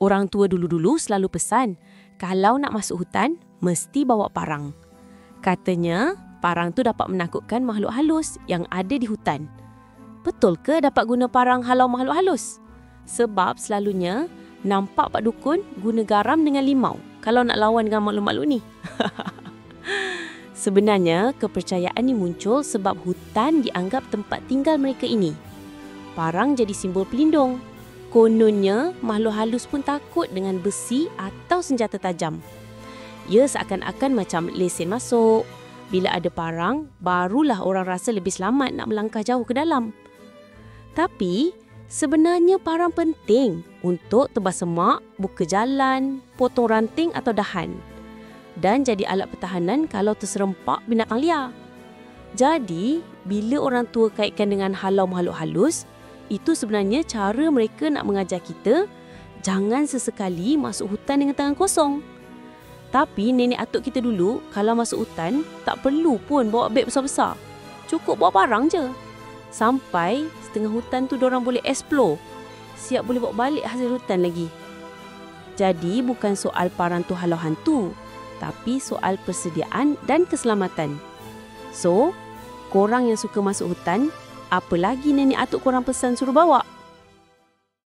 Orang tua dulu-dulu selalu pesan, kalau nak masuk hutan, mesti bawa parang. Katanya, parang tu dapat menakutkan makhluk halus yang ada di hutan. Betul ke dapat guna parang halau makhluk halus? Sebab selalunya, nampak Pak Dukun guna garam dengan limau kalau nak lawan dengan makhluk-makhluk ni. Sebenarnya, kepercayaan ni muncul sebab hutan dianggap tempat tinggal mereka ini. Parang jadi simbol pelindung. Kononnya, makhluk halus pun takut dengan besi atau senjata tajam. Ia seakan-akan macam lesen masuk. Bila ada parang, barulah orang rasa lebih selamat nak melangkah jauh ke dalam. Tapi, sebenarnya parang penting untuk tebas semak, buka jalan, potong ranting atau dahan. Dan jadi alat pertahanan kalau terserempak binatang liar. Jadi, bila orang tua kaitkan dengan halau makhluk halus, itu sebenarnya cara mereka nak mengajar kita jangan sesekali masuk hutan dengan tangan kosong. Tapi nenek atuk kita dulu kalau masuk hutan tak perlu pun bawa beg besar-besar. Cukup bawa parang je. Sampai setengah hutan tu diorang boleh explore. Siap boleh bawa balik hasil hutan lagi. Jadi bukan soal parang tu halau hantu, tapi soal persediaan dan keselamatan. So, korang yang suka masuk hutan, apa lagi nenek atuk korang pesan suruh bawa?